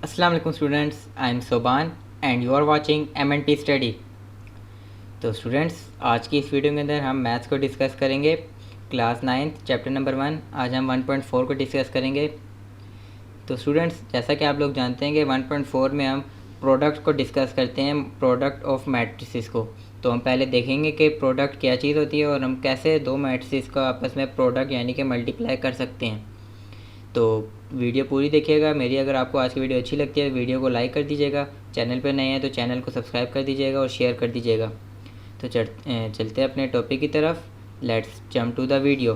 अस्सलाम वालेकुम students, I am Soban and you are watching MNT study. तो स्टूडेंट्स, आज की इस वीडियो के अंदर हम मैथ्स को डिस्कस करेंगे। Class 9 chapter number 1। आज हम 1.4 को डिस्कस करेंगे। तो स्टूडेंट्स, जैसा कि आप लोग जानते हैं कि 1.4 में हम प्रोडक्ट को डिस्कस करते हैं, प्रोडक्ट ऑफ मैट्रिसेस को। तो हम पहले देखेंगे कि प्रोडक्ट क्या चीज़ होती है और हम कैसे दो मैट्रिसेस को आपस में प्रोडक्ट यानी कि मल्टीप्लाई कर सकते हैं। तो वीडियो पूरी देखिएगा। मेरी अगर आपको आज की वीडियो अच्छी लगती है तो वीडियो को लाइक कर दीजिएगा। चैनल पर नए हैं तो चैनल को सब्सक्राइब कर दीजिएगा और शेयर कर दीजिएगा। तो चलते हैं अपने टॉपिक की तरफ। Let's jump to the video.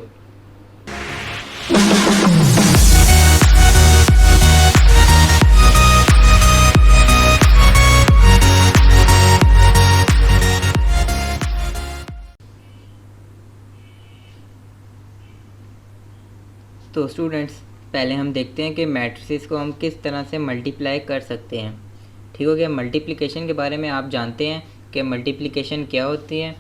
तो स्टूडेंट्स, पहले हम देखते हैं कि मैट्रिसेस को हम किस तरह से मल्टीप्लाई कर सकते हैं। ठीक हो गया। मल्टीप्लिकेशन के बारे में आप जानते हैं कि मल्टीप्लिकेशन क्या होती है,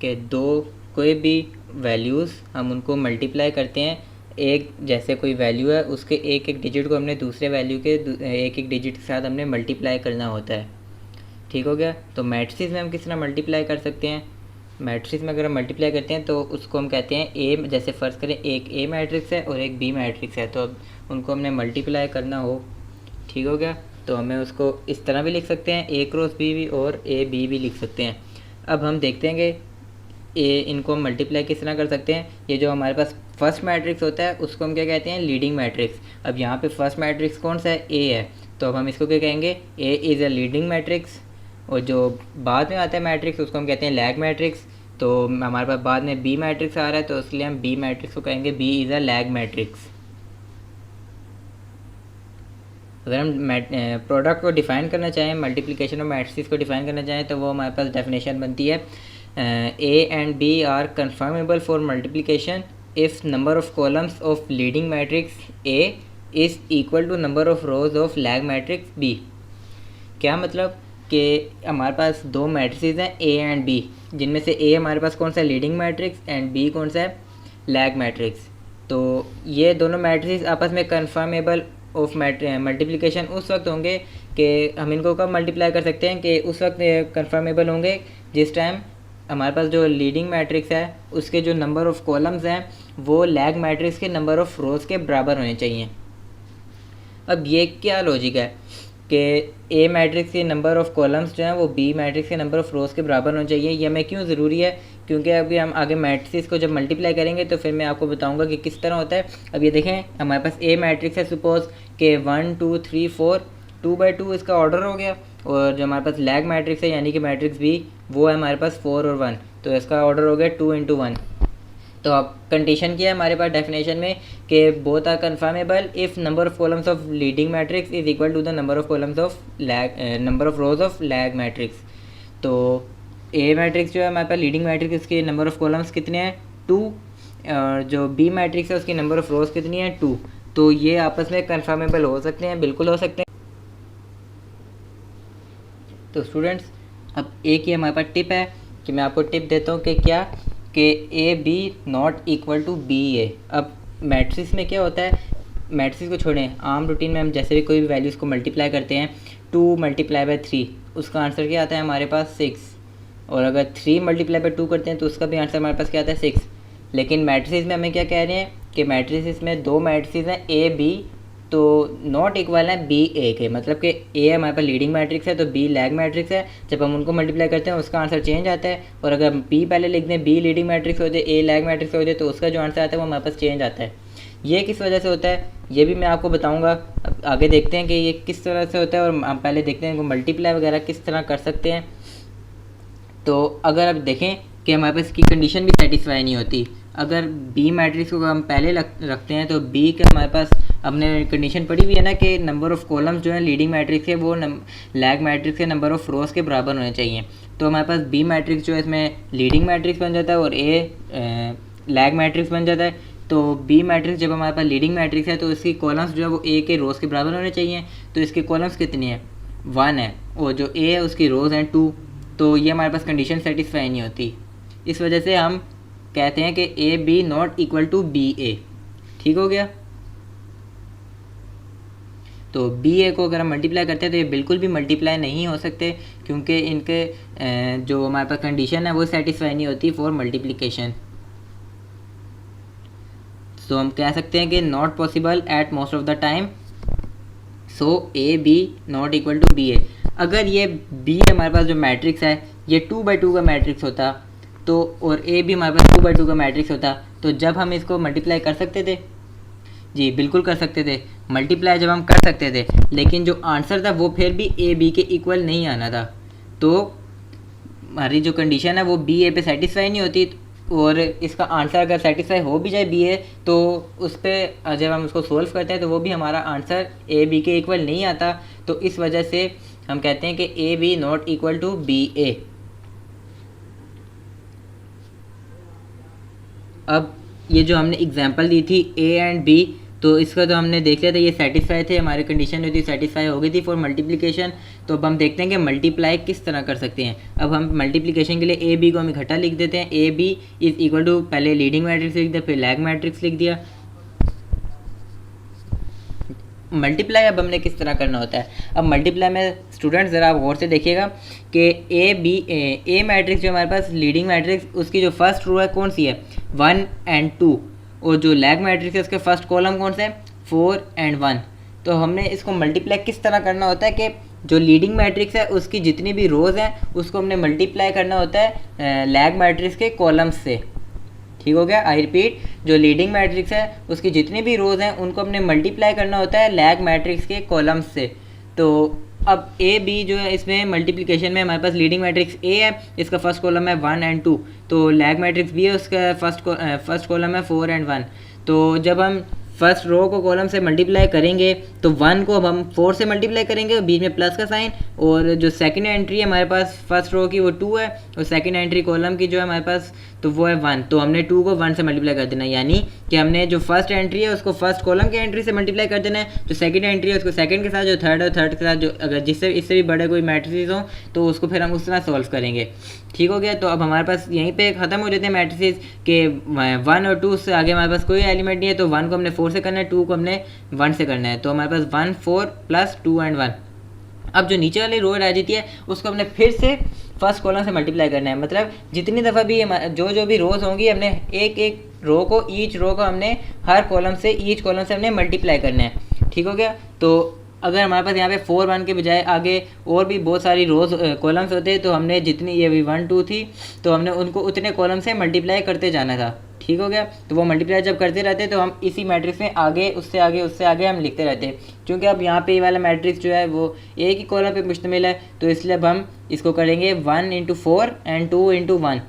कि दो कोई भी वैल्यूज़ हम उनको मल्टीप्लाई करते हैं। एक जैसे कोई वैल्यू है उसके एक एक डिजिट को हमने दूसरे वैल्यू के एक एक डिजिट के साथ हमने मल्टीप्लाई करना होता है। ठीक हो गया। तो मैट्रिसेस में हम किस तरह मल्टीप्लाई कर सकते हैं। मैट्रिक्स में अगर हम मल्टीप्लाई करते हैं तो उसको हम कहते हैं ए। जैसे फ़र्ज़ करें एक ए मैट्रिक्स है और एक बी मैट्रिक्स है, तो अब उनको हमने मल्टीप्लाई करना हो। ठीक हो गया। तो हमें उसको इस तरह भी लिख सकते हैं, ए क्रॉस बी भी, और ए बी भी लिख सकते हैं। अब हम देखते हैं कि इनको हम मल्टीप्लाई किस तरह कर सकते हैं। ये जो हमारे पास फर्स्ट मैट्रिक्स होता है उसको हम क्या कहते हैं, लीडिंग मैट्रिक्स। अब यहाँ पे फर्स्ट मैट्रिक्स कौन सा है, ए है, तो अब हम इसको क्या कहेंगे, A is a leading matrix. और जो बाद में आता है मैट्रिक्स उसको हम कहते हैं लैग मैट्रिक्स। तो हमारे पास बाद में बी मैट्रिक्स आ रहा है तो इसलिए हम बी मैट्रिक्स को कहेंगे B is a lag matrix. अगर हम प्रोडक्ट को डिफ़ाइन करना चाहें, मल्टीप्लिकेशन ऑफ मैट्रिक्स को डिफ़ाइन करना चाहें, तो वो हमारे पास डेफिनेशन बनती है, A and B are conformable for multiplication if number of columns of leading matrix A is equal to number of rows of lag matrix B. क्या मतलब कि हमारे पास दो मैट्रिसेस हैं ए एंड बी, जिनमें से ए हमारे पास कौन सा है, लीडिंग मैट्रिक्स, एंड बी कौन सा है, लैग मैट्रिक्स। तो ये दोनों मैट्रिसेस आपस में कन्फर्मेबल ऑफ मल्टीप्लिकेशन उस वक्त होंगे कि हम इनको कब मल्टीप्लाई कर सकते हैं, कि उस वक्त कन्फर्मेबल होंगे जिस टाइम हमारे पास जो लीडिंग मैट्रिक्स है उसके जो नंबर ऑफ़ कॉलम्स हैं वो लैग मैट्रिक्स के नंबर ऑफ़ रोज़ के बराबर होने चाहिए। अब ये क्या लॉजिक है कि ए मैट्रिक्स के नंबर ऑफ़ कॉलम्स जो हैं वो बी मैट्रिक्स के नंबर ऑफ़ रोज़ के बराबर होने चाहिए। ये हमें क्यों ज़रूरी है, क्योंकि अभी हम आगे मैट्रिक्स को जब मल्टीप्लाई करेंगे तो फिर मैं आपको बताऊंगा कि किस तरह होता है। अब ये देखें, हमारे पास ए मैट्रिक्स है, सपोज़ कि 1 2 3 4, 2/2 इसका ऑर्डर हो गया। और जो हमारे पास लैग मैट्रिक्स है यानी कि मैट्रिक्स बी, वो है हमारे पास 4 और 1, तो इसका ऑर्डर हो गया 2 × 1। तो अब कंडीशन क्या है हमारे पास डेफिनेशन में, कि both are conformable if number of columns of leading matrix is equal to the number of columns of lag number of rows of lag matrix. तो ए मैट्रिक्स जो है हमारे पास लीडिंग मैट्रिक्स, उसके नंबर ऑफ कॉलम्स कितने हैं, 2, और जो बी मैट्रिक्स है उसकी नंबर ऑफ रोज कितनी है, 2। तो ये आपस में कन्फर्मेबल हो सकते हैं, बिल्कुल हो सकते हैं। तो स्टूडेंट्स, अब एक ही हमारे पास टिप है कि मैं आपको टिप देता हूँ कि क्या, कि A B not equal to B A. अब मैट्रिक्स में क्या होता है, मैट्रिक्स को छोड़ें, आम रूटीन में हम जैसे भी कोई भी वैल्यूज़ को मल्टीप्लाई करते हैं, 2 × 3 उसका आंसर क्या आता है हमारे पास 6, और अगर 3 × 2 करते हैं तो उसका भी आंसर हमारे पास क्या आता है 6। लेकिन मैट्रिक्स में हमें क्या कह रहे हैं कि मैट्रिक्स में दो मैट्रिक्स हैं ए बी, तो नॉट इक्वल है बी ए के, मतलब कि ए हमारे पास लीडिंग मैट्रिक्स है तो बी लैग मैट्रिक्स है। जब हम उनको मल्टीप्लाई करते हैं उसका आंसर चेंज आता है, और अगर हम बी पहले लिख दें, बी लीडिंग मैट्रिक्स हो जाए, ए लैग मैट्रिक्स हो जाए, तो उसका जो आंसर आता है वो हमारे पास चेंज आता है। ये किस वजह से होता है ये भी मैं आपको बताऊंगा। अब आगे देखते हैं कि ये किस तरह से होता है, और हम पहले देखते हैं कि मल्टीप्लाई वगैरह किस तरह कर सकते हैं। तो अगर आप देखें कि हमारे पास इसकी कंडीशन भी सेटिस्फाई नहीं होती, अगर बी मैट्रिक्स को हम पहले रखते हैं तो बी का हमारे पास हमने कंडीशन पढ़ी हुई है ना कि नंबर ऑफ़ कॉलम्स जो है लीडिंग मैट्रिक्स है वो लैग मैट्रिक्स के नंबर ऑफ़ रोज़ के बराबर होने चाहिए। तो हमारे पास बी मैट्रिक्स जो है इसमें लीडिंग मैट्रिक्स बन जाता है और ए लैग मैट्रिक्स बन जाता है। तो बी मैट्रिक्स जब हमारे पास लीडिंग मैट्रिक्स है तो इसकी कॉलम्स जो है वो ए के रोज़ के बराबर होने चाहिए। तो इसकी कॉलम्स कितनी है, 1 है, और जो ए है उसकी रोज़ हैं 2। तो ये हमारे पास कंडीशन सेटिस्फाई नहीं होती, इस वजह से हम कहते हैं कि A B not equal to B A. ठीक हो गया। तो बी ए को अगर हम मल्टीप्लाई करते हैं तो ये बिल्कुल भी मल्टीप्लाई नहीं हो सकते, क्योंकि इनके जो हमारे पास कंडीशन है वो सेटिस्फाई नहीं होती फॉर मल्टीप्लिकेशन। तो हम कह सकते हैं कि not possible at most of the time, so A B not equal to B A. अगर ये बी हमारे पास जो मैट्रिक्स है ये 2/2 का मैट्रिक्स होता तो, और ए भी हमारे पास 2/2 का मैट्रिक्स होता, तो जब हम इसको मल्टीप्लाई कर सकते थे, जी बिल्कुल कर सकते थे, मल्टीप्लाई जब हम कर सकते थे, लेकिन जो आंसर था वो फिर भी ए बी के इक्वल नहीं आना था। तो हमारी जो कंडीशन है वो बी ए पे सेटिस्फाई नहीं होती, और इसका आंसर अगर सेटिस्फाई हो भी जाए बी ए, तो उस पर जब हम उसको सोल्व करते हैं तो वो भी हमारा आंसर ए बी के इक्वल नहीं आता। तो इस वजह से हम कहते हैं कि A B not equal to B A. अब ये जो हमने एग्जांपल दी थी ए एंड बी, तो इसका तो हमने देख लिया था, ये सेटिस्फाई थे, हमारी कंडीशन जो थी सेटिस्फाई हो गई थी फॉर मल्टीप्लिकेशन। तो अब हम देखते हैं कि मल्टीप्लाई किस तरह कर सकते हैं। अब हम मल्टीप्लिकेशन के लिए ए बी को हम इकट्ठा लिख देते हैं। A B is equal to, पहले लीडिंग मैट्रिक्स लिख दिया, फिर लैग मैट्रिक्स लिख दिया। मल्टीप्लाई अब हमने किस तरह करना होता है। अब मल्टीप्लाई में स्टूडेंट्स ज़रा आप गौर से देखिएगा कि ए मैट्रिक्स जो हमारे पास लीडिंग मैट्रिक्स, उसकी जो फर्स्ट रो है कौन सी है, 1 and 2, और जो लैग मैट्रिक्स है उसके फर्स्ट कॉलम कौन सा है, 4 and 1। तो हमने इसको मल्टीप्लाई किस तरह करना होता है कि जो लीडिंग मैट्रिक्स है उसकी जितनी भी रोज़ हैं उसको हमने मल्टीप्लाई करना होता है लैग मैट्रिक्स के कॉलम्स से। ठीक हो गया, आई रिपीट, जो लीडिंग मैट्रिक्स है उसकी जितनी भी रोज़ हैं उनको हमने मल्टीप्लाई करना होता है लैग मैट्रिक्स के कॉलम्स से। तो अब ए बी जो है इसमें मल्टीप्लिकेशन में हमारे पास लीडिंग मैट्रिक्स ए है, इसका फर्स्ट कॉलम है 1 and 2, तो लैग मैट्रिक्स बी है, उसका फर्स्ट कॉलम है 4 and 1। तो जब हम फर्स्ट रो को कॉलम से मल्टीप्लाई करेंगे तो 1 को अब हम 4 से मल्टीप्लाई करेंगे, बीच में प्लस का साइन, और जो सेकंड एंट्री है हमारे पास फर्स्ट रो की वो 2 है, और सेकंड एंट्री कॉलम की जो है हमारे पास तो वो है 1। तो हमने 2 को 1 से मल्टीप्लाई कर देना है, यानी कि हमने जो फर्स्ट एंट्री है उसको फर्स्ट कॉलम की एंट्री से मल्टीप्लाई कर देना है, जो सेकंड एंट्री है उसको सेकंड के साथ, जो थर्ड है थर्ड के साथ, जो अगर जिससे इससे भी बड़े कोई मैट्रिसेस हो तो उसको फिर हम उस तरह सॉल्व करेंगे। ठीक हो गया। तो अब हमारे पास यहीं पे ख़त्म हो जाते हैं मैट्रिसेस के 1 और 2 से आगे हमारे पास कोई एलिमेंट नहीं है। तो 1 को हमने 4 से करना है, 2 को हमने 1 से करना है, तो हमारे पास 1 4 प्लस 2 and 1। अब जो नीचे वाली रो रह जाती है उसको हमने फिर से फर्स्ट कॉलम से मल्टीप्लाई करना है, मतलब जितनी दफ़ा भी जो भी रोज़ होंगी हमने एक एक रो को, ईच रो को हमने हर कॉलम से, ईच कॉलम से हमने मल्टीप्लाई करना है। ठीक हो गया। तो अगर हमारे पास यहाँ पे 4 1 के बजाय आगे और भी बहुत सारी रोज़ कॉलम्स होते तो हमने जितनी ये भी 1 2 थी तो हमने उनको उतने कॉलम से मल्टीप्लाई करते जाना था। ठीक हो गया। तो वो मल्टीप्लाई जब करते रहते तो हम इसी मैट्रिक्स में आगे उससे आगे उससे आगे हम लिखते रहते, क्योंकि अब यहाँ पे ये वाला मैट्रिक्स जो है वो एक ही कॉलम पे मुश्तमिल है, तो इसलिए अब हम इसको करेंगे 1 into 4 and 2 into 1।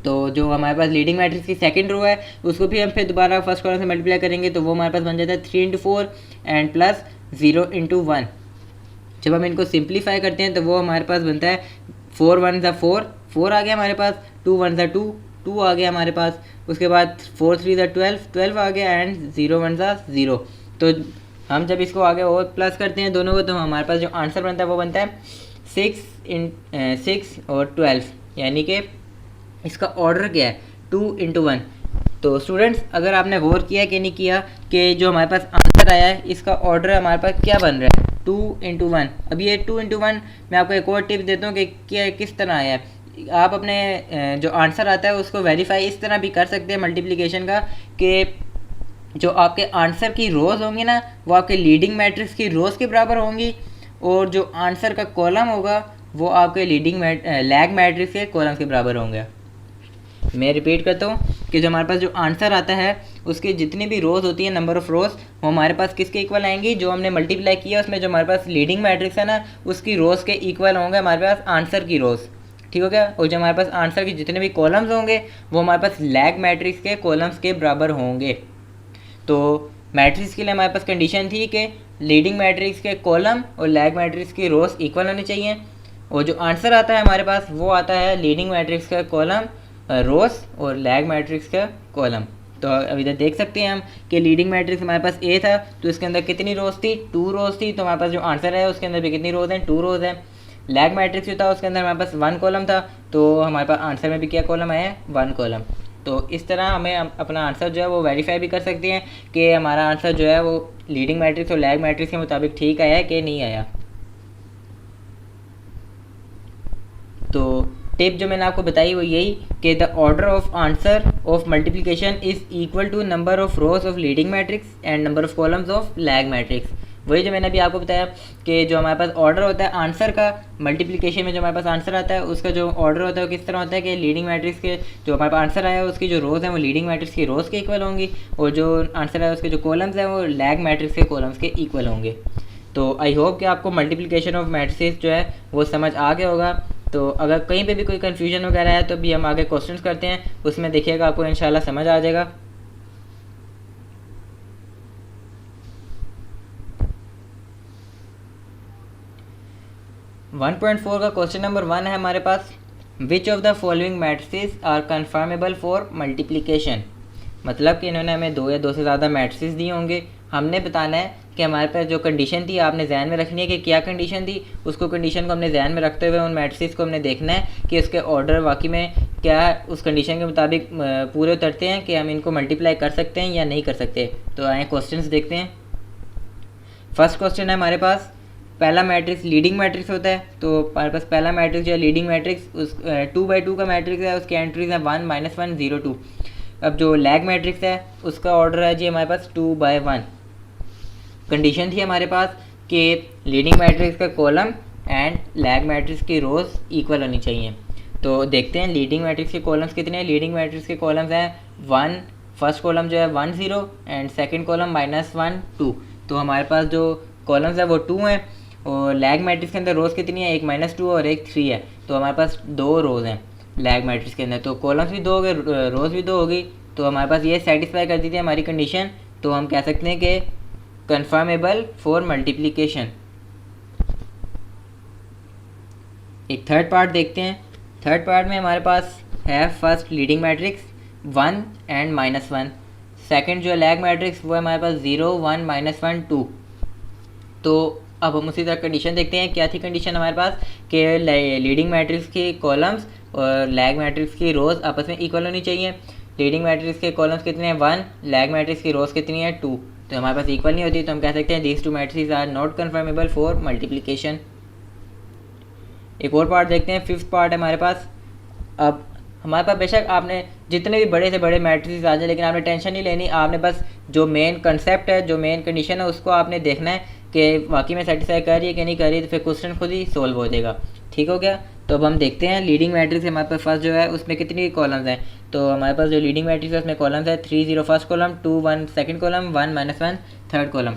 तो जो हमारे पास लीडिंग मैट्रिक्स की सेकंड रो है उसको भी हम फिर दोबारा फर्स्ट कॉलम से मल्टीप्लाई करेंगे, तो वो हमारे पास बन जाता है 3 into 4 and प्लस 0 into 1। जब हम इनको सिंप्लीफाई करते हैं तो वो हमारे पास बनता है 4 1 ज़ा 4, 4 आ गया हमारे पास, 2 1 ज़ा 2, 2 आ गया हमारे पास, उसके बाद 4 3 ज़ा 12, 12 आ गया, एंड 0 1 ज़ा 0। तो हम जब इसको आगे और प्लस करते हैं दोनों को तो हमारे पास जो आंसर बनता है वो बनता है 6 और 12, यानी कि इसका ऑर्डर क्या है 2 into 1। तो स्टूडेंट्स अगर आपने गौर किया कि नहीं किया कि जो हमारे पास आंसर आया है इसका ऑर्डर हमारे पास क्या बन रहा है 2 into 1। अब ये 2 into 1 मैं आपको एक और टिप देता हूँ कि क्या किस तरह आया है। आप अपने जो आंसर आता है उसको वेरीफाई इस तरह भी कर सकते हैं मल्टीप्लिकेशन का, कि जो आपके आंसर की रोज़ होंगी ना वो आपके लीडिंग मैट्रिक्स की रोज़ के बराबर होंगी, और जो आंसर का कॉलम होगा वो आपके लैग मैट्रिक्स के कॉलम के बराबर होंगे। मैं रिपीट करता हूँ कि जो हमारे पास जो आंसर आता है उसकी जितनी भी रोज़ होती है, नंबर ऑफ़ रोज़, वो हमारे पास किसके इक्वल आएंगी, जो हमने मल्टीप्लाई किया उसमें जो हमारे पास लीडिंग मैट्रिक्स है ना उसकी रोज़ के इक्वल होंगे हमारे पास आंसर की रोज़। ठीक हो गया। और जो हमारे पास आंसर के जितने भी कॉलम्स होंगे वो हमारे पास लैग मैट्रिक्स के कॉलम्स के बराबर होंगे। तो मैट्रिक्स के लिए हमारे पास कंडीशन थी कि लीडिंग मैट्रिक्स के कॉलम और लैग मैट्रिक्स की रोज़ इक्वल होनी चाहिए, और जो आंसर आता है हमारे पास वो आता है लीडिंग मैट्रिक्स का कॉलम रोज़ और लैग मैट्रिक्स का कॉलम। तो अब इधर देख सकते हैं हम कि लीडिंग मैट्रिक्स हमारे पास ए था तो इसके अंदर कितनी रोज़ थी, 2 रोज़ थी, तो हमारे पास जो आंसर है उसके अंदर भी कितनी रोज़ हैं, 2 रोज़ हैं। लैग मैट्रिक्स जो था उसके अंदर हमारे पास 1 कॉलम था, तो हमारे पास आंसर में भी क्या कॉलम आया है, 1 कॉलम। तो इस तरह हमें अपना आंसर जो है वो वेरीफाई भी कर सकते हैं कि हमारा आंसर जो है वो लीडिंग मैट्रिक्स और लैग मैट्रिक्स के मुताबिक ठीक आया है कि नहीं आया। तो टिप जो मैंने आपको बताई वो यही कि the order of answer of multiplication is equal to number of rows of leading matrix and number of columns of lag matrix. वही जो मैंने अभी आपको बताया कि जो हमारे पास ऑर्डर होता है आंसर का, मल्टीप्लिकेशन में जो हमारे पास आंसर आता है उसका जो ऑर्डर होता है वो किस तरह होता है कि लीडिंग मैट्रिक्स के जो हमारे पास आंसर आया है उसकी जो रोज़ हैं वो लीडिंग मैट्रिक्स की रोज़ के इक्वल होंगी, और जो आंसर आया उसके जो कॉलम्स हैं वो लैग मैट्रिक्स के कॉलम्स के इक्वल होंगे। तो आई होप कि आपको मल्टीप्लिकेशन ऑफ मैट्रिसेस जो है वो समझ आ गया होगा। तो अगर कहीं पे भी कोई कन्फ्यूजन वगैरह है तो भी हम आगे क्वेश्चंस करते हैं, उसमें देखिएगा आपको इंशाल्लाह समझ आ जाएगा। वन 1.4 का क्वेश्चन नंबर 1 है हमारे पास, which of the following matrices are conformable for multiplication. मतलब कि इन्होंने हमें 2 या 2 से ज़्यादा मैट्रिसेस दिए होंगे, हमने बताना है कि हमारे पास जो कंडीशन थी आपने ध्यान में रखनी है कि क्या कंडीशन थी, उसको कंडीशन को हमने ध्यान में रखते हुए उन मैट्रिसेस को हमने देखना है कि उसके ऑर्डर वाकई में क्या उस कंडीशन के मुताबिक पूरे उतरते हैं कि हम इनको मल्टीप्लाई कर सकते हैं या नहीं कर सकते। तो आए क्वेश्चंस देखते हैं। फर्स्ट क्वेश्चन है हमारे पास, पहला मैट्रिक्स लीडिंग मैट्रिक्स होता है, तो हमारे पास पहला मैट्रिक्स जो है लीडिंग मैट्रिक्स उस 2/2 का मैट्रिक्स है, उसकी एंट्रीज है 1 -1 0 2। अब जो लैग मैट्रिक्स है उसका ऑर्डर है जी हमारे पास 2/1। कंडीशन थी हमारे पास कि लीडिंग मैट्रिक्स का कॉलम एंड लैग मैट्रिक्स की रोज इक्वल होनी चाहिए। तो देखते हैं लीडिंग मैट्रिक्स के कॉलम्स कितने हैं। लीडिंग मैट्रिक्स के कॉलम्स हैं 1, फर्स्ट कॉलम जो है 1 0 एंड सेकंड कॉलम -1 2। तो हमारे पास जो कॉलम्स है वो 2 हैं, और लैग मैट्रिक्स के अंदर रोज़ कितनी है, एक -2 और एक 3 है। तो हमारे पास 2 रोज़ हैं लैग मैट्रिक्स के अंदर, तो कॉलम्स भी 2 हो गए, रोज़ भी 2 होगी। तो हमारे पास ये सेटिस्फाई कर दी थी हमारी कंडीशन, तो हम कह सकते हैं कि कन्फर्मेबल फॉर मल्टीप्लिकेशन। एक थर्ड पार्ट देखते हैं। थर्ड पार्ट में हमारे पास है first leading matrix 1 and -1, second जो लैग मैट्रिक्स वो है हमारे पास 0 1 -1 2। तो अब हम उसी तरह कंडीशन देखते हैं। क्या थी कंडीशन हमारे पास कि लीडिंग मैट्रिक्स की कॉलम्स और लैग मैट्रिक्स की रोज़ आपस में इक्वल होनी चाहिए। लीडिंग मैट्रिक्स के कॉलम्स कितने हैं 1, लैग मैट्रिक्स की रोज़ कितनी है 2। तो हमारे पास इक्वल नहीं होती, तो हम कह सकते हैं these 2 matrix are not conformable for multiplication. एक और पार्ट देखते हैं, फिफ्थ पार्ट है हमारे पास। अब हमारे पास बेशक आपने जितने भी बड़े से बड़े मैट्रिक्स आ जाए, लेकिन आपने टेंशन नहीं लेनी, आपने बस जो मेन कंसेप्ट है, जो मेन कंडीशन है उसको आपने देखना है कि वाकई में सेटिस्फाई कर रही है कि नहीं कर रही, तो फिर क्वेश्चन खुद ही सोल्व हो जाएगा। ठीक हो गया। तो अब हम देखते हैं लीडिंग मैट्रिक्स हमारे पास फर्स्ट जो है उसमें कितनी कॉलम्स हैं। तो हमारे पास जो लीडिंग मैट्रिक्स है उसमें कॉलम्स है 3 0 first column, 2 1 second column, 1 -1 third column.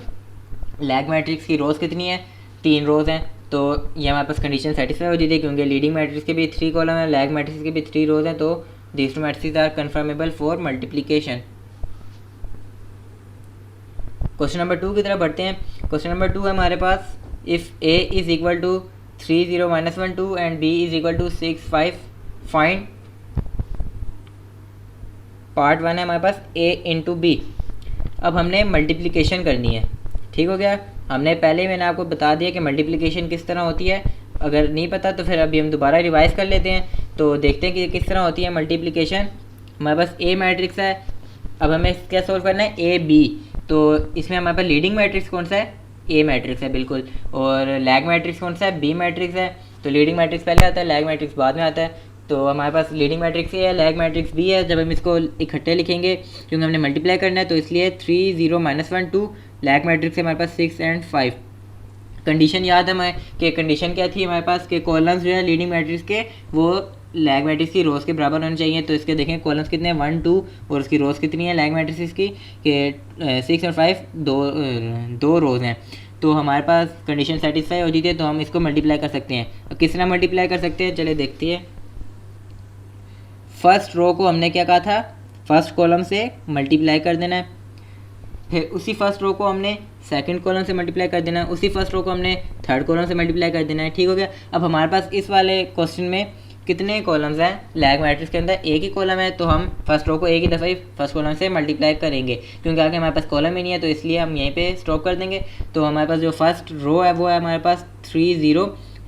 Lag matrix की रोज़ कितनी है, 3 रोज़ हैं। तो ये हमारे पास कंडीशन सेटिस्फाई हो जाती है क्योंकि लीडिंग मैट्रिक्स के भी 3 कॉलम है, लैग मैट्रिक्स के भी 3 रोज़ हैं। तो these 2 matrix are conformable for multiplication. Question number 2 की तरफ बढ़ते हैं। क्वेश्चन नंबर 2 है हमारे पास, if A is equal to 3 0 -1 2 and B is equal to 6 5, find. Part 1 है हमारे पास ए इंटू बी। अब हमने मल्टीप्लिकेशन करनी है। ठीक हो गया। हमने पहले ही मैंने आपको बता दिया कि मल्टीप्लिकेशन किस तरह होती है, अगर नहीं पता तो फिर अभी हम दोबारा रिवाइज कर लेते हैं। तो देखते हैं कि किस तरह होती है मल्टीप्लिकेशन। हमारे पास ए मैट्रिक्स है, अब हमें क्या सोल्व करना है, ए बी। तो इसमें हमारे पास लीडिंग मैट्रिक्स कौन सा है, ए मैट्रिक्स है बिल्कुल, और लैग मैट्रिक्स कौन सा है, बी मैट्रिक्स है। तो लीडिंग मैट्रिक्स पहले आता है, लैग मैट्रिक्स बाद में आता है। तो हमारे पास लीडिंग मैट्रिक्स ए है, लैग मैट्रिक्स बी है। जब हम इसको इकट्ठे लिखेंगे क्योंकि हमने मल्टीप्लाई करना है, तो इसलिए 3 0 -1 2, लैग मैट्रिक्स है हमारे पास 6 एंड 5। कंडीशन याद है हमें कि कंडीशन क्या थी हमारे पास कि कॉलम्स जो है लीडिंग मैट्रिक्स के वो लैग मैट्रिक्स की रोज़ के बराबर होने चाहिए। तो इसके देखें कॉलम्स कितने हैं 1 2, और उसकी रोज़ कितनी है लैग मैट्रिक्स की कि 6 और 5 दो रोज़ हैं। तो हमारे पास कंडीशन सेटिस्फाई हो जाती है, तो हम इसको मल्टीप्लाई कर सकते हैं। किस तरह मल्टीप्लाई कर सकते हैं, चले देखते हैं। फर्स्ट रो को हमने क्या कहा था, फर्स्ट कॉलम से मल्टीप्लाई कर देना है, फिर उसी फर्स्ट रो को हमने सेकंड कॉलम से मल्टीप्लाई कर देना है, उसी फर्स्ट रो को हमने थर्ड कॉलम से मल्टीप्लाई कर देना है। ठीक हो गया। अब हमारे पास इस वाले क्वेश्चन में कितने कॉलम्स हैं, लैग मैट्रिक्स के अंदर एक ही कॉलम है, तो हम फर्स्ट रो को एक ही दफ़ा ही फर्स्ट कॉलम से मल्टीप्लाई करेंगे, क्योंकि आगे हमारे पास कॉलम ही नहीं है, तो इसलिए हम यहीं पे स्टॉप कर देंगे। तो हमारे पास जो फर्स्ट रो है वो है हमारे पास 3 0,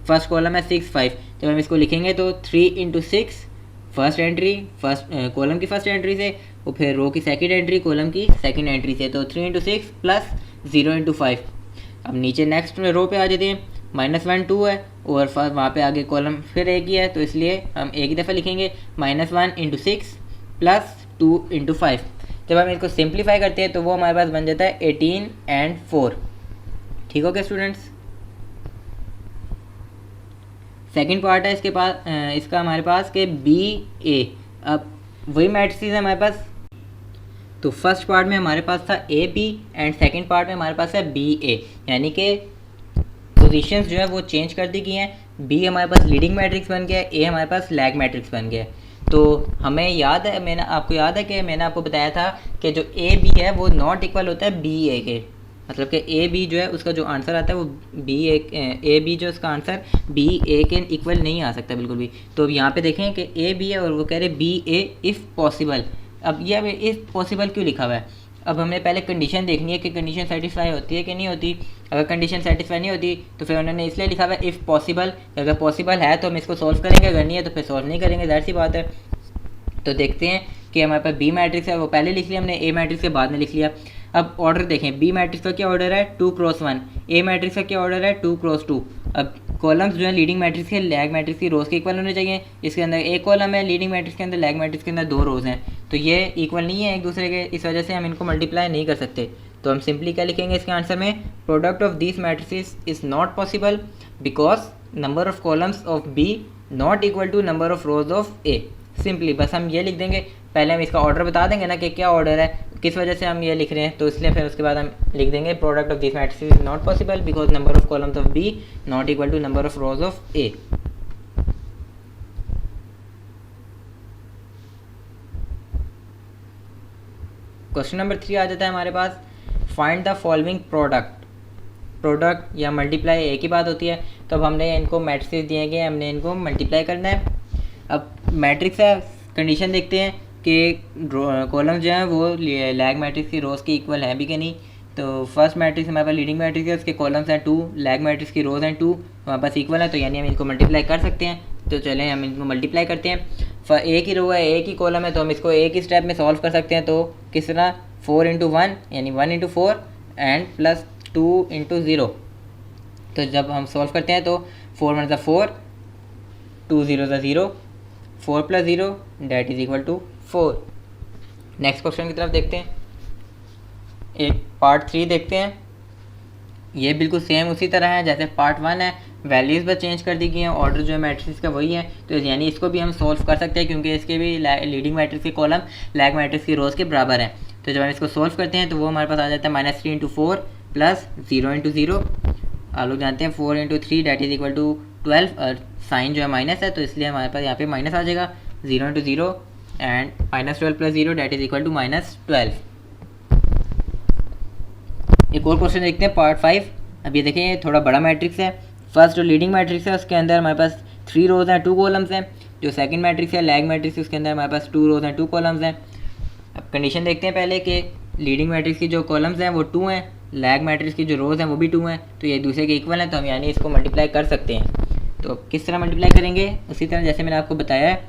फर्स्ट कॉलम है 6 5। जब हम इसको लिखेंगे तो 3 × 6 फर्स्ट एंट्री फर्स्ट कॉलम की फर्स्ट एंट्री से और फिर रो की सेकंड एंट्री कॉलम की सेकंड एंट्री से, तो 3 इंटू 6 प्लस 0 इंटू 5। अब नीचे नेक्स्ट रो पे आ जाते हैं, -1 2 है और फर्स्ट वहाँ पे आगे कॉलम फिर एक ही है, तो इसलिए हम एक ही दफ़ा लिखेंगे -1 इंटू 6 प्लस 2 इंटू 5। जब हम इसको सिंप्लीफाई करते हैं तो वो हमारे पास बन जाता है 18 एंड 4। ठीक हो गया स्टूडेंट्स। सेकंड पार्ट है इसके पास इसका हमारे पास के BA। अब वही मैट्रिसेस है हमारे पास, तो फर्स्ट पार्ट में हमारे पास था AB एंड सेकंड पार्ट में हमारे पास है BA, यानी कि पोजीशंस जो है वो चेंज कर दी गई हैं। B हमारे पास लीडिंग मैट्रिक्स बन गया है, A हमारे पास लैग मैट्रिक्स बन गया है। तो हमें याद है, मैंने आपको याद है कि मैंने आपको बताया था कि जो AB है वो नॉट इक्वल होता है BA के, मतलब कि AB जो है उसका जो आंसर आता है वो AB जो उसका आंसर BA के इक्वल नहीं आ सकता बिल्कुल भी। तो अब यहाँ पे देखें कि AB है और वो कह रहे BA इफ़ पॉसिबल। अब ये इफ़ पॉसिबल क्यों लिखा हुआ है? अब हमें पहले कंडीशन देखनी है कि कंडीशन सेटिस्फाई होती है कि नहीं होती। अगर कंडीशन सेटिस्फाई नहीं होती तो फिर उन्होंने इसलिए लिखा हुआ है इफ़ पॉसिबल। अगर पॉसिबल है तो हम इसको सॉल्व करेंगे, अगर नहीं है तो फिर सॉल्व नहीं करेंगे, ज़ाहिर सी बात है। तो देखते हैं कि हमारे पास B मैट्रिक्स है वो पहले लिख लिया हमने, A मैट्रिक्स के बाद में लिख लिया। अब ऑर्डर देखें, B मैट्रिक्स का क्या ऑर्डर है 2 क्रॉस 1, A मैट्रिक्स का क्या ऑर्डर है 2 क्रॉस 2। अब कॉलम्स जो है लीडिंग मैट्रिक्स के लैग मैट्रिक्स की रोज़ के इक्वल होने चाहिए। इसके अंदर एक कॉलम है लीडिंग मैट्रिक्स के अंदर, लैग मैट्रिक्स के अंदर 2 रोज़ हैं, तो ये इक्वल नहीं है एक दूसरे के, इस वजह से हम इनको मल्टीप्लाई नहीं कर सकते। तो हम सिंपली क्या लिखेंगे इसके आंसर में, product of this matrices is not possible because number of columns of B not equal to number of rows of A। Simply बस हम ये लिख देंगे, पहले हम इसका ऑर्डर बता देंगे ना कि क्या ऑर्डर है, किस वजह से हम ये लिख रहे हैं, तो इसलिए फिर उसके बाद हम लिख देंगे product of this matrices is not possible because number of columns of B not equal to number of rows of A। Question number 3 आ जाता है हमारे पास, फाइंड द फॉलोइंग प्रोडक्ट या मल्टीप्लाई एक ही बात होती है। तो अब हमने इनको मैट्रिक्स दिए गए, हमने इनको मल्टीप्लाई करना है। अब मैट्रिक्स है, कंडीशन देखते हैं कि कॉलम जो है वो लैग मैट्रिक्स की रोज़ के इक्वल है भी कि नहीं। तो फर्स्ट मैट्रिक्स हमारे पास लीडिंग मैट्रिक्स है, उसके कॉलम्स हैं 2, लैग मैट्रिक्स की रोज़ हैं 2, हमारे पास इक्वल है, तो यानी हम इनको मल्टीप्लाई कर सकते हैं। तो चलें हम इनको मल्टीप्लाई करते हैं। एक ही रो है एक ही कॉलम है, तो हम इसको एक ही स्टेप में सॉल्व कर सकते हैं। तो किस तरह 4 इंटू 1 यानी 1 इंटू 4 एंड प्लस 2 इंटू 0। तो जब हम सॉल्व करते हैं तो 4 1 4, 2 0 0, 4 plus 0 that is equal to 4। Next question की तरफ देखते हैं, एक पार्ट 3 देखते हैं। ये बिल्कुल सेम उसी तरह है जैसे पार्ट 1 है, वैल्यूज़ बस चेंज कर दी गई हैं, ऑर्डर जो है मैट्रिक्स का वही है। तो यानी इसको भी हम सॉल्व कर सकते हैं क्योंकि इसके भी लीडिंग मैट्रिक्स के कॉलम लैग मैट्रिक्स की रोज़ के बराबर हैं। तो जब हम इसको सॉल्व करते हैं तो वो हमारे पास आ जाता है -3 इंटू 4 प्लस 0 इंटू 0। आप लोग जानते हैं 4 into 3 that is equal to 12, और साइन जो है माइनस है तो इसलिए हमारे पास यहाँ पे माइनस आ जाएगा। 0 into 0 and -12 plus 0 that is equal to -12। एक और क्वेश्चन देखते हैं पार्ट 5। अब ये देखें ये थोड़ा बड़ा मैट्रिक्स है। फर्स्ट जो लीडिंग मैट्रिक्स है उसके अंदर हमारे पास 3 रोज़ हैं 2 कॉलम्स हैं। जो सेकंड मैट्रिक्स है लैग मैट्रिक्स, उसके अंदर हमारे पास 2 रोज़ हैं 2 कॉलम्स हैं। अब कंडीशन देखते हैं पहले कि लीडिंग मैट्रिक्स की जो कॉलम्स हैं वो 2 हैं, लैग मैट्रिक्स की जो रोज़ हैं वो भी 2 हैं, तो ये दूसरे के इक्वल हैं, तो हम यानी इसको मल्टीप्लाई कर सकते हैं। तो किस तरह मल्टीप्लाई करेंगे, उसी तरह जैसे मैंने आपको बताया है।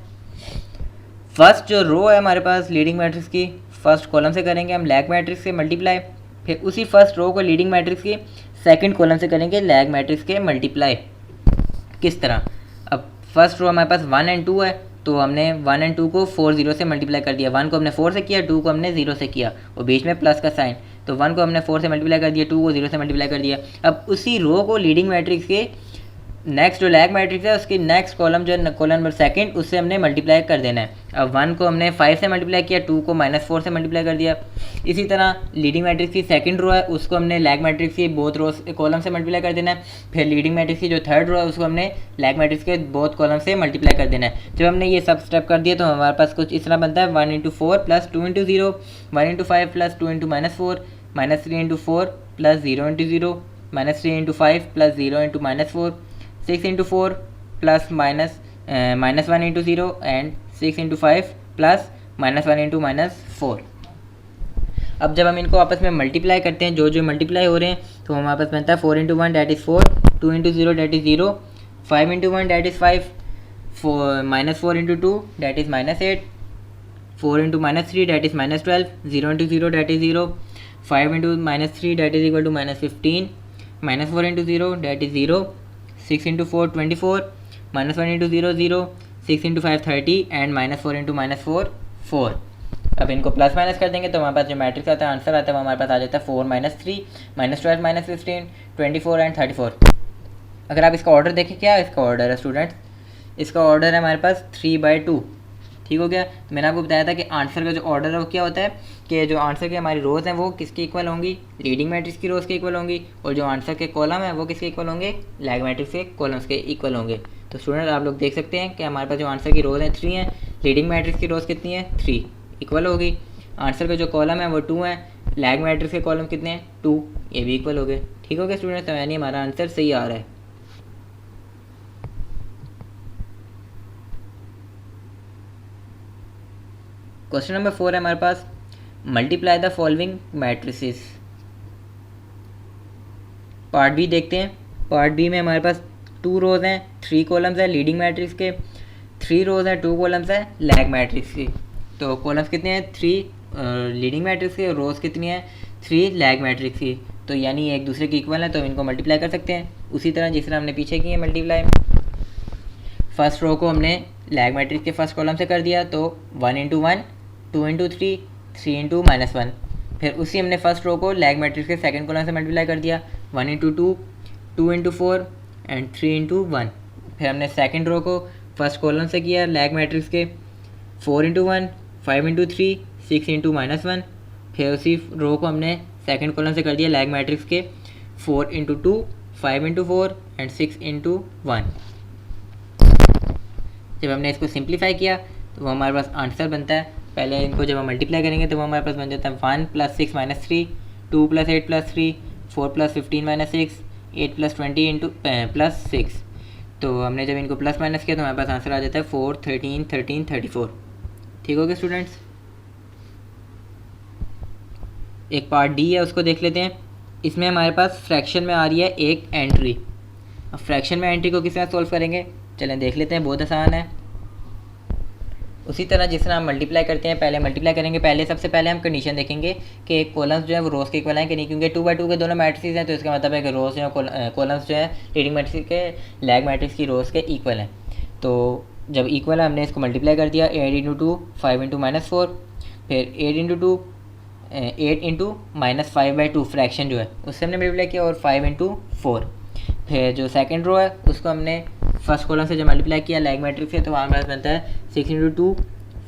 फर्स्ट जो रो है हमारे पास लीडिंग मैट्रिक्स की, फर्स्ट कॉलम से करेंगे हम लैग मैट्रिक्स से मल्टीप्लाई, फिर उसी फर्स्ट रो को लीडिंग मैट्रिक्स की सेकंड कॉलम से करेंगे लैग मैट्रिक्स के मल्टीप्लाई। किस तरह, अब फर्स्ट रो हमारे पास 1 एंड 2 है, तो हमने 1 एंड 2 को 4 0 से मल्टीप्लाई कर दिया। 1 को हमने 4 से किया, 2 को हमने 0 से किया, और बीच में प्लस का साइन, तो 1 को हमने 4 से मल्टीप्लाई कर दिया, 2 को 0 से मल्टीप्लाई कर दिया। अब उसी रो को लीडिंग मैट्रिक्स के नेक्स्ट जो लैग मैट्रिक्स है उसकी नेक्स्ट कॉलम जो है कॉलम नंबर सेकंड, उससे हमने मल्टीप्लाई कर देना है। अब 1 को हमने 5 से मल्टीप्लाई किया, 2 को -4 से मल्टीप्लाई कर दिया। इसी तरह लीडिंग मैट्रिक्स की सेकंड रो है उसको हमने लैग मैट्रिक्स की बोथ रो कॉलम से मल्टीप्लाई कर देना है। फिर लीडिंग मैट्रिक्स की जो थर्ड रो है उसको हमने लैग मैट्रिक्स के बोथ कॉलम से मल्टीप्लाई कर देना है। जब हमने ये सब स्टेप कर दिया तो हमारे पास कुछ इस तरह बनता है 1 into 4 plus 2 into 0, 1 into 5 plus 2 into -4, -3 into 4 plus 0 into 0, -3 into 5 plus 0 into -4, 6 into 4 plus -1 into 0 and 6 into 5 plus -1 into -4। अब जब हम इनको आपस में मल्टीप्लाई करते हैं, जो जो मल्टीप्लाई हो रहे हैं, तो हमारे पास बनता है 4 into 1 that is 4, 2 into 0 that is 0, 5 into 1 that is 5, -4 into 2 that is -8, 4 into -3 that is -12, 0 into 0 that is 0, 5 into -3 that is equal to -15, -4 into 0 that is 0, 6 into 4 24, -1 into 0 0, 6 into 5 30 and -4 into -4 4। अब इनको plus minus कर देंगे तो हमारे पास जो matrix आता है, answer आता है, वो हमारे पास आ जाता है 4 -3 -12 -15 24 एंड 34। अगर आप इसका ऑर्डर देखें, क्या इसका ऑर्डर है स्टूडेंट्स, इसका ऑर्डर है हमारे पास 3/2। ठीक हो गया। तो मैंने आपको बताया था कि आंसर का जो ऑर्डर है वो क्या होता है कि जो आंसर की हमारी रोज़ हैं वो किसके इक्वल होंगी, लीडिंग मैट्रिक्स की रोज़ के इक्वल होंगी, और जो आंसर के कॉलम है वो किसके इक्वल होंगे, लैग मैट्रिक्स के कॉलम्स के इक्वल होंगे। तो स्टूडेंट आप लोग देख सकते हैं कि हमारे पास जो आंसर की रोज़ हैं 3 हैं, लीडिंग मैट्रिक्स की रोज़ कितनी है 3, इक्वल होगी। आंसर का जो कॉलम है वो 2 है, लैग मैट्रिक्स के कॉलम कितने हैं 2, ये भी इक्वल हो गए। ठीक हो गया स्टूडेंट, तो यानी हमारा आंसर सही आ रहा है। क्वेश्चन नंबर 4 है हमारे पास, multiply the following matrices. Part B देखते हैं। पार्ट बी में हमारे पास 2 रोज़ हैं 3 कॉलम्स हैं लीडिंग मैट्रिक्स के, 3 रोज़ हैं 2 कॉलम्स हैं लैग मैट्रिक्स की। तो कॉलम्स कितने हैं 3 लीडिंग मैट्रिक्स की, रोज़ कितनी है 3 लैग मैट्रिक्स की। तो यानी एक दूसरे के इक्वल है, तो इनको मल्टीप्लाई कर सकते हैं उसी तरह जिस तरह हमने पीछे किए मल्टीप्लाई। फर्स्ट रो को हमने लैग मैट्रिक्स के फर्स्ट कॉलम से कर दिया, तो 1 इंटू 1, 2 इंटू 3, 3 इंटू -1। फिर उसी हमने फर्स्ट रो को लैग मैट्रिक्स के सेकंड कॉलम से मल्टीप्लाई कर दिया, 1 इंटू 2, 2 इंटू 4 एंड 3 इंटू 1। फिर हमने सेकंड रो को फर्स्ट कॉलम से किया लैग मैट्रिक्स के 4 इंटू 1, 5 इंटू 3, 6 इंटू -1। फिर उसी रो को हमने सेकंड कॉलम से कर दिया लैग मैट्रिक्स के 4 इंटू 2, 5 इंटू 4 एंड 6 इंटू 1। जब हमने इसको सिंप्लीफाई किया तो वो हमारे पास आंसर बनता है। पहले इनको जब हम मल्टीप्लाई करेंगे तो वो हमारे पास बन जाता है 1 + 6 - 3, 2 + 8 + 3, 4 + 15 - 6, 8 + 20 इंटू +6। तो हमने जब इनको प्लस माइनस किया तो हमारे पास आंसर आ जाता है 4, 13, 13, 34। ठीक हो गया स्टूडेंट्स। एक पार्ट डी है उसको देख लेते हैं। इसमें हमारे पास फ्रैक्शन में आ रही है एक एंट्री। अब फ्रैक्शन में एंट्री को किस तरह सॉल्व करेंगे, चलें देख लेते हैं, बहुत आसान है। उसी तरह जिस तरह हम मल्टीप्लाई करते हैं, पहले मल्टीप्लाई करेंगे, पहले सबसे पहले हम कंडीशन देखेंगे कि कॉलम्स जो है वो रोज़ के इक्वल हैं कि नहीं, क्योंकि 2/2 के दोनों मैट्रिक्स हैं, तो इसका मतलब है कि रोज़ जो है कॉलम्स जो है लीडिंग मैट्रिक्स के लैग मैट्रिक्स की रोज़ के इक्वल हैं। तो जब इक्वल है हमने इसको मल्टीप्लाई कर दिया, 8 इंटू 2, 5 इंटू -4, फिर 8 इंटू 2, 8 इंटू -5/2 फ्रैक्शन जो है उससे हमने मल्टीप्लाई किया, और 5 इंटू 4। फिर जो सेकंड रो है उसको हमने फर्स्ट कॉलम से जब मल्टीप्लाई किया लैग मैट्रिक्स से, तो हमारे पास बनता है 6 इंटू 2,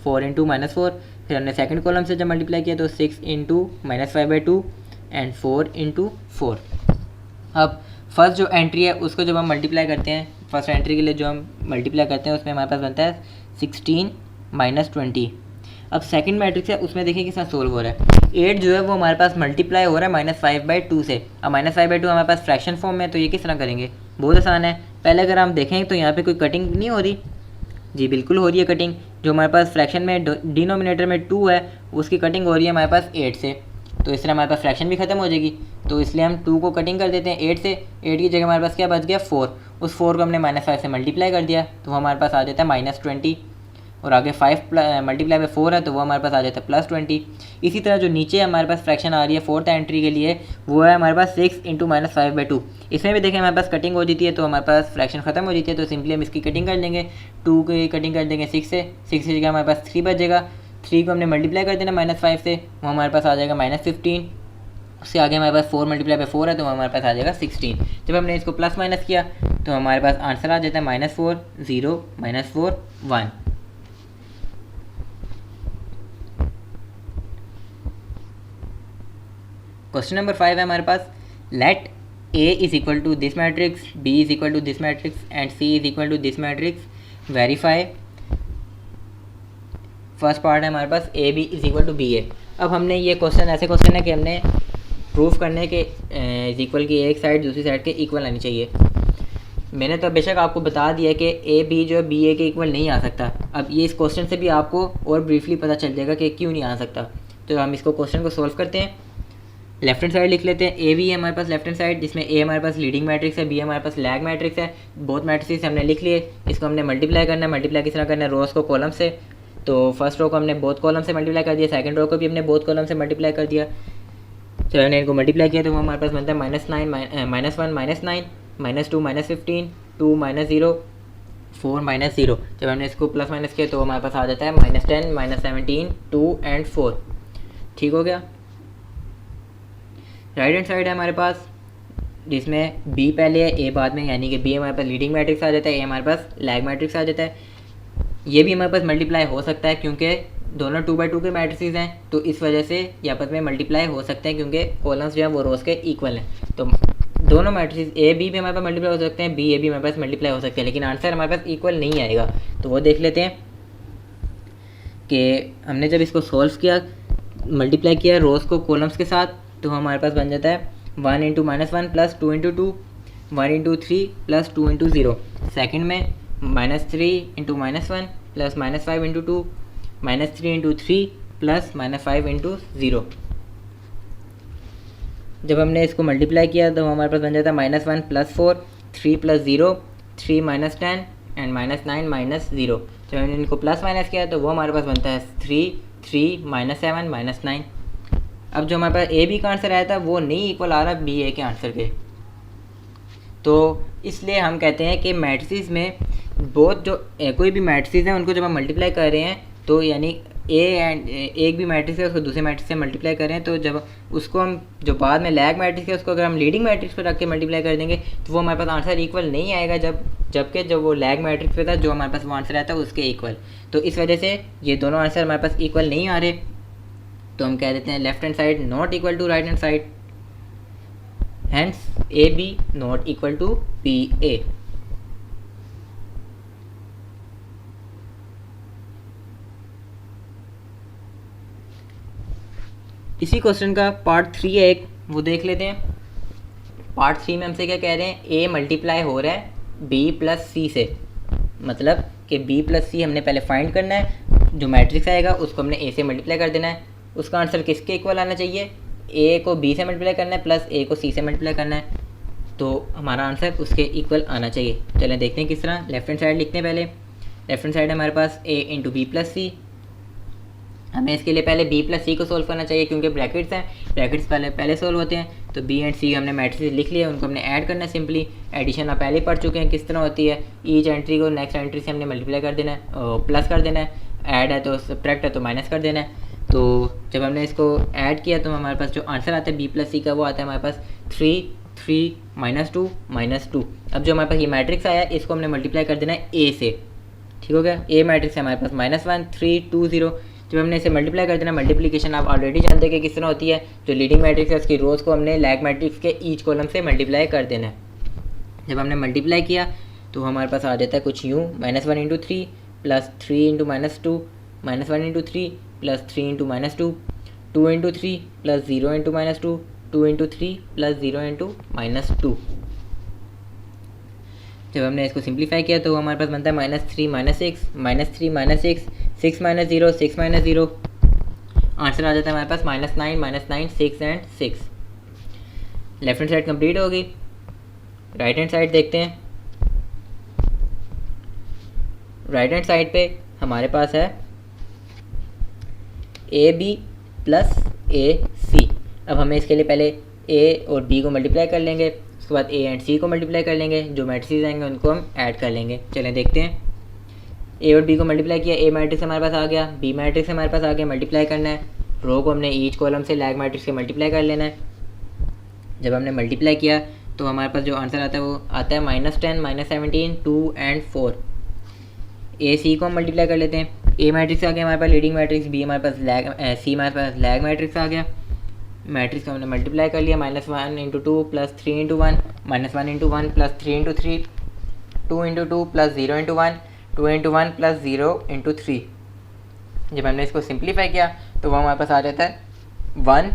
4 इंटू -4। फिर हमने सेकंड कॉलम से जब मल्टीप्लाई किया तो 6 इंटू -5/2 एंड 4 इंटू 4। अब फर्स्ट जो एंट्री है उसको जब हम मल्टीप्लाई करते हैं, फर्स्ट एंट्री के लिए जो हम मल्टीप्लाई करते हैं उसमें हमारे पास बनता है 16 - 20। अब सेकंड मैट्रिक्स है उसमें देखिए किस तरह सोल्व हो रहा है। 8 जो है वो हमारे पास मल्टीप्लाई हो रहा है -5/2 से। अब -5/2 हमारे पास फ्रैक्शन फॉर्म में है, तो ये किस तरह करेंगे, बहुत आसान है। पहले अगर हम देखें तो यहाँ पे कोई कटिंग नहीं हो रही, जी बिल्कुल हो रही है कटिंग। जो हमारे पास फ्रैक्शन में डिनोमिनेटर में 2 है उसकी कटिंग हो रही है हमारे पास 8 से, तो इस तरह हमारे पास फ्रैक्शन भी खत्म हो जाएगी। तो इसलिए हम 2 को कटिंग कर देते हैं 8 से। 8 की जगह हमारे पास क्या बच गया 4, उस 4 को हमने -5 से मल्टीप्लाई कर दिया तो हमारे पास आ जाता है -20, और आगे 5 मल्टीप्लाई बाय 4 है तो वो हमारे पास आ जाता है +20। इसी तरह जो नीचे हमारे पास फ्रैक्शन आ रही है फोर्थ एंट्री के लिए वो है हमारे पास 6 इंटू -5/2। इसमें भी देखें हमारे पास कटिंग हो जाती है, तो हमारे पास फ्रैक्शन खत्म हो जाती है, तो सिंपली हम इसकी कटिंग कर लेंगे। 2 की कटिंग कर देंगे 6 से, 6 की जगह हमारे पास 3 बचेगा। 3 को हमने मल्टीप्लाई कर देना -5 से, वो हमारे पास आ जाएगा -15। उससे आगे हमारे पास 4 मल्टीप्लाई बाय 4 है तो हमारे पास आ जाएगा 16। जब हमने इसको प्लस माइनस किया तो हमारे पास आंसर आ जाता है -4, 0, -4, 1। क्वेश्चन नंबर 5 है हमारे पास, let A is equal to this matrix, B is equal to this matrix and C is equal to this matrix, verify. First part है हमारे पास A B is equal to B A. अब हमने ये question ऐसे question है कि हमने प्रूफ करने के इज इक्वल की एक साइड दूसरी साइड के इक्वल आनी चाहिए। मैंने तो बेशक आपको बता दिया कि A B जो है B A के इक्वल नहीं आ सकता। अब ये इस क्वेश्चन से भी आपको और ब्रीफली पता चल जाएगा कि क्यों नहीं आ सकता। तो हम इसको क्वेश्चन को सॉल्व करते हैं। लेफ्ट हैंड साइड लिख लेते हैं। ए बी है हमारे पास लेफ्ट हैंड साइड, जिसमें ए हमारे पास लीडिंग मैट्रिक्स है, बी हमारे पास लैग मैट्रिक्स है। बोथ मैट्रिक्स हमने लिख लिए। इसको हमने मल्टीप्लाई करना है। मल्टीप्लाई किस तरह करना है, रोज़ को कॉलम से। तो फर्स्ट रो को हमने बोथ कॉलम से मल्टीप्लाई कर दिया, सेकंड रो को भी हमने बोथ कॉलम से मल्टीप्लाई कर दिया। जब हमने इनको मल्टीप्लाई किया तो वो हमारे पास बनता है -9 -1 -9 -2 -15 2 -0 4 -0। जब हमने इसको प्लस माइनस किया तो हमारे पास आ जाता है -10 -17 2 एंड 4। ठीक हो गया। राइट हैंड साइड है हमारे पास, जिसमें बी पहले है ए बाद में, यानी कि बी हमारे पास लीडिंग मैट्रिक्स आ जाता है, ए हमारे पास लैग मैट्रिक्स आ जाता है। ये भी हमारे पास मल्टीप्लाई हो सकता है क्योंकि दोनों 2x2 के मैट्रिसेस हैं, तो इस वजह से ये आपस में मल्टीप्लाई हो सकते हैं क्योंकि कॉलम्स जो है वो रोज़ के इक्वल हैं। तो दोनों मैट्रिसेस ए बी भी हमारे पास मल्टीप्लाई हो सकते हैं, बी ए भी हमारे पास मल्टीप्लाई हो सकते हैं, लेकिन आंसर हमारे पास इक्वल नहीं आएगा। तो वो देख लेते हैं कि हमने जब इसको सॉल्व किया, मल्टीप्लाई किया रोज़ को कॉलम्स के साथ, तो हमारे पास बन जाता है 1 × -1 + 2 × 2 1 × 3 + 2 × 0। सेकेंड में -3 × -1 + -5 × 2 -3 × 3 + -5 × 0। जब हमने इसको मल्टीप्लाई किया तो हमारे पास बन जाता है -1 + 4 3 + 0 3 - 10 एंड -9 - 0। जब हमने इनको प्लस माइनस किया तो वो हमारे पास बनता है 3 3 -7 -9। अब जो हमारे पास ए बी का आंसर आया था वो नहीं इक्वल आ रहा बी ए के आंसर के, तो इसलिए हम कहते हैं कि मैट्रिसेस में बहुत जो कोई भी मैट्रिसेस हैं उनको जब हम मल्टीप्लाई कर रहे हैं, तो यानी एक भी मैट्रिक्स है उसको दूसरे मैट्रिक्स से मल्टीप्लाई कर रहे हैं, तो जब उसको हम जो बाद में लैग मैट्रिक्स है उसको अगर हम लीडिंग मैट्रिक्स पर रख के मल्टीप्लाई कर देंगे तो वो हमारे पास आंसर इक्वल नहीं आएगा, जबकि जब वो लैग मैट्रिक्स पे था जो हमारे पास वो आंसर आया था उसके इक्वल। तो इस वजह से ये दोनों आंसर हमारे पास इक्वल नहीं आ रहे, तो हम कह देते हैं left hand side not equal to right hand side, hence A B not equal to B A. इसी क्वेश्चन का पार्ट 3 है एक, वो देख लेते हैं। पार्ट 3 में हमसे क्या कह रहे हैं, ए मल्टीप्लाई हो रहा है बी प्लस सी से, मतलब कि बी प्लस सी हमने पहले फाइंड करना है, जो मैट्रिक्स आएगा उसको हमने ए से मल्टीप्लाई कर देना है। उसका आंसर किसके इक्वल आना चाहिए, ए को बी से मल्टीप्लाई करना है प्लस ए को सी से मल्टीप्लाई करना है, तो हमारा आंसर उसके इक्वल आना चाहिए। चलें देखते हैं किस तरह। लेफ्ट हैंड साइड लिखते हैं पहले। लेफ्ट हैंड साइड है हमारे पास ए इंटू बी प्लस सी। हमें इसके लिए पहले बी प्लस सी को सोल्व करना चाहिए क्योंकि ब्रैकेट्स हैं, ब्रैकेट्स पहले सोल्व होते हैं। तो बी एंड सी हमने मैट्रिक्स लिख लिया, उनको हमने ऐड करना है सिंपली। एडिशन आप पहले पढ़ चुके हैं किस तरह होती है, ईच एंट्री को नेक्स्ट एंट्री से हमने मल्टीप्लाई कर देना है, प्लस कर देना है, ऐड है तो सब्ट्रैक्ट है तो माइनस कर देना है। तो जब हमने इसको ऐड किया तो हमारे पास जो आंसर आता है बी प्लस सी का वो आता है हमारे पास 3 3 -2 -2। अब जो हमारे पास ये मैट्रिक्स आया इसको हमने मल्टीप्लाई कर देना है ए से, ठीक हो गया। ए मैट्रिक्स है हमारे पास -1 3 2 0। जब हमने इसे मल्टीप्लाई कर देना, मल्टीप्लिकेशन आप ऑलरेडी जानते हैं कि किस तरह होती है। जो लीडिंग मैट्रिक्स है उसकी रोज़ को हमने लैग मैट्रिक्स के ईच कॉलम से मल्टीप्लाई कर देना है। जब हमने मल्टीप्लाई किया तो हमारे पास आ जाता है कुछ यूँ, -1 × 3 + 3 × -2 -1 × 3 + 3 × -2 2 × 3 + 0 × -2 2 × 3 + 0 × -2। जब हमने इसको सिंप्लीफाई किया तो हमारे पास बनता है -3 - 6 -3 - 6 6 - 0 6 - 0। आंसर आ जाता है हमारे पास -9 -9 6 and 6। Left hand side complete होगी। राइट हैंड साइड देखते हैं। राइट हैंड साइड पे हमारे पास है ए बी प्लस ए सी। अब हमें इसके लिए पहले ए और बी को मल्टीप्लाई कर लेंगे, उसके बाद ए एंड सी को मल्टीप्लाई कर लेंगे, जो मैट्रिसेस आएंगे उनको हम ऐड कर लेंगे। चलें देखते हैं। ए और बी को मल्टीप्लाई किया, ए मैट्रिक्स हमारे पास आ गया, बी मैट्रिक्स हमारे पास आ गया, मल्टीप्लाई करना है। रो को हमने ईच कॉलम से लैग मैट्रिक्स से मल्टीप्लाई कर लेना है। जब हमने मल्टीप्लाई किया तो हमारे पास जो आंसर आता है वो आता है -10 -17 2 एंड 4। ए सी को हम मल्टीप्लाई कर लेते हैं। ए मैट्रिक्स आ गया हमारे पास लीडिंग मैट्रिक्स, बी हमारे पास सी हमारे पास लैग मैट्रिक्स आ गया। मैट्रिक्स को हमने मल्टीप्लाई कर लिया, -1 × 2 + 3 × 1 -1 × 1 + 3 × 3 2 × 2 + 0 × 1 2 × 1 + 0 × 3। जब हमने इसको सिंप्लीफाई किया तो वो हमारे पास आ जाता है 1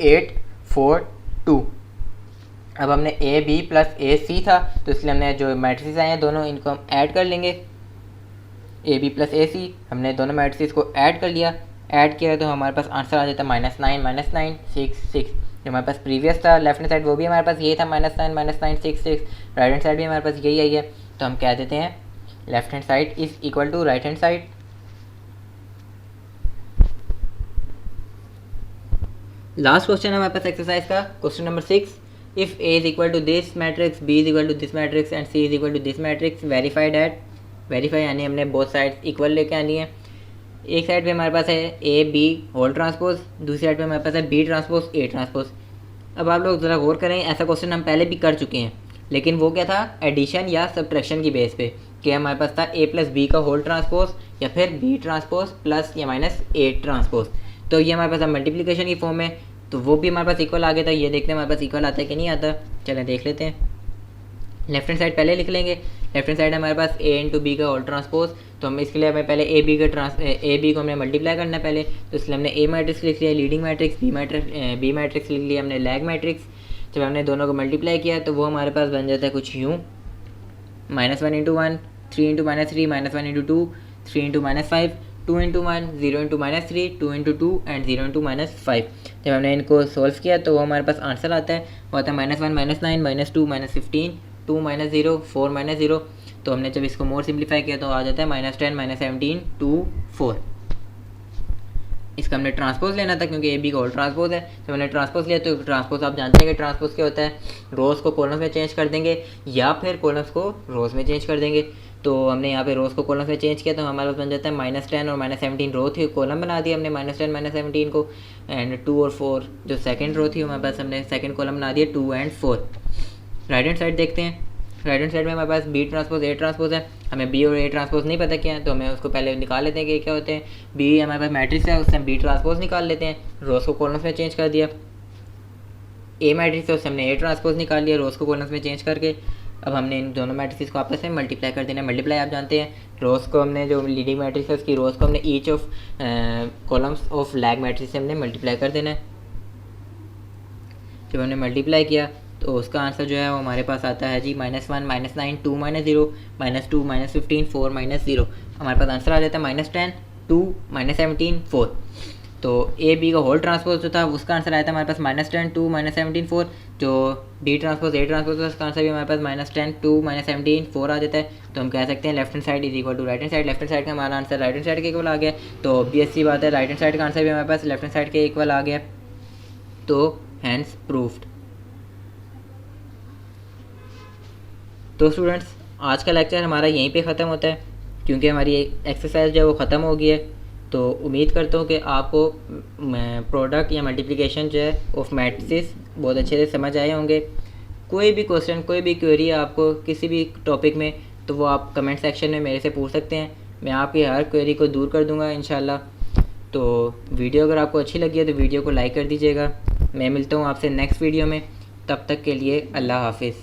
8 4 2। अब हमने ए बी प्लस ए सी था तो इसलिए हमने जो मैट्रिक्स आए हैं दोनों इनको हम ऐड कर लेंगे। ए बी प्लस ए सी हमने दोनों मैट्रिक्स को ऐड कर लिया। ऐड किया तो हमारे पास आंसर आ जाता है -9 -9 6 6। जो हमारे पास प्रीवियस था लेफ्ट हैंड साइड वो भी हमारे पास यही था -9 6 6। राइट हैंड साइड भी हमारे पास यही आई है, तो हम कह देते हैं left hand side is equal to right hand side. Last question है हमारे पास एक्सरसाइज का, question number 6। If A is equal to this matrix, B is equal to this matrix and C is equal to this matrix, verified at, verify यानी हमने both side equal लेके आनी है। एक साइड पे हमारे पास है ए बी होल ट्रांसपोज, दूसरी साइड पे हमारे पास है बी ट्रांसपोज ए ट्रांसपोज। अब आप लोग ज़रा गौर करें, ऐसा क्वेश्चन हम पहले भी कर चुके हैं, लेकिन वो क्या था, एडिशन या सब्ट्रैक्शन की बेस पे, कि हमारे पास था ए प्लस बी का होल ट्रांसपोज या फिर बी ट्रांसपोज प्लस या माइनस ए ट्रांसपोज। तो ये हमारे पास मल्टीप्लिकेशन की फॉर्म है, तो वो भी हमारे पास इक्वल आ गया था। ये देखते हैं हमारे पास इक्वल आता है कि नहीं आता, चलें देख लेते हैं। लेफ्ट हैंड साइड पहले लिख लेंगे। लेफ्ट हैंड साइड हमारे पास ए इंटू बी का होल ट्रांसपोज, तो हम इसके लिए हमें पहले ए बी को हमने मल्टीप्लाई करना है पहले, तो इसलिए हमने ए मैट्रिक्स लिख लिया लीडिंग मैट्रिक्स, बी मैट्रिक्स लिख लिया हमने लैग मैट्रिक्स। जब हमने दोनों को मल्टीप्लाई किया तो वो हमारे पास बन जाता है कुछ यूँ, -1 into 1, 3 into -3, -1 into 2, 3 into -5, 2 into 1, 0 into -3, 2 into 2 and 0 into -5। जब हमने इनको सोल्व किया तो वो हमारे पास आंसर आता है, वो आता है -1 -9 -2 -15 2 -0 4 -0। तो हमने जब इसको मोर सिंप्लीफाई किया तो आ जाता है -10 -17 2 4। इसका हमने ट्रांसपोज लेना था क्योंकि ए बी का होल ट्रांसपोज है। जब हमने ट्रांसपोज लिया तो ट्रांसपोज आप जानते हैं कि ट्रांसपोज क्या होता है, रोज़ को कॉलम्स में चेंज कर देंगे या फिर कॉलम्स को रोज़ में चेंज कर देंगे। तो हमने यहाँ पे रोज़ को कॉलम्स में चेंज किया तो हमारे पास बन जाता है -10 और -17 रो थी, कॉलम बना दिया हमने -10 -17 को, एंड 2 और 4 जो सेकेंड रो थी हमारे पास हमने सेकेंड कॉलम बना दिया 2 एंड 4। राइट हैंड साइड देखते हैं। राइट हैंड साइड में हमारे पास बी ट्रांसपोज ए ट्रांसपोज है, हमें बी और ए ट्रांसपोज नहीं पता क्या है, तो हमें उसको पहले निकाल लेते हैं कि क्या होते हैं। बी हमारे पास मैट्रिक्स है, उससे हम बी ट्रांसपोज निकाल लेते हैं, रोज़ को कॉलम्स में चेंज कर दिया। ए मैट्रिक्स है, उससे हमने ए ट्रांसपोज निकाल लिया रोज़ को कॉलम्स में चेंज करके। अब हमने इन दोनों मैट्रिक्स को आपस में मल्टीप्लाई कर देना है। मल्टीप्लाई आप जानते हैं, रोज़ को हमने जो लीडिंग मैट्रिक्स है उसकी रोज़ को हमने each of columns of lag matrix से हमने मल्टीप्लाई कर देना है। जब हमने मल्टीप्लाई किया तो उसका आंसर जो है वो हमारे पास आता है जी -1 -9 2 -0 -2 -15 4 -0। हमारे पास आंसर आ जाता है -10 2 -17 4। तो ए बी का होल ट्रांसपोज जो था उसका आंसर आया था हमारे पास -10 2 -17 4। जो बी ट्रांसपोज ए ट्रांसपोज था उसका आंसर भी हमारे पास -10 2 -17 4 आ जाता है। तो हम कह सकते हैं left hand side is equal to right hand side. Left hand side का हमारा आंसर राइट हैंड साइड के इक्वल आ गया, तो ऑब्वियस सी बात है राइट हैंड साइड का आंसर भी हमारे पास लेफ्ट हैंड साइड के इक्वल आ गया, तो हैंस प्रूफ्ड। तो स्टूडेंट्स आज का लेक्चर हमारा यहीं पे ख़त्म होता है क्योंकि हमारी एक्सरसाइज जो है वो ख़त्म हो गई है। तो उम्मीद करता हूँ कि आपको प्रोडक्ट या मल्टीप्लिकेशन जो है ऑफ मैट्रिसेस बहुत अच्छे से समझ आए होंगे। कोई भी क्वेश्चन कोई भी क्वेरी है आपको किसी भी टॉपिक में, तो वो आप कमेंट सेक्शन में मेरे से पूछ सकते हैं, मैं आपकी हर क्वेरी को दूर कर दूँगा इंशाल्लाह। तो वीडियो अगर आपको अच्छी लगी है तो वीडियो को लाइक कर दीजिएगा। मैं मिलता हूँ आपसे नेक्स्ट वीडियो में, तब तक के लिए अल्लाह हाफिज़।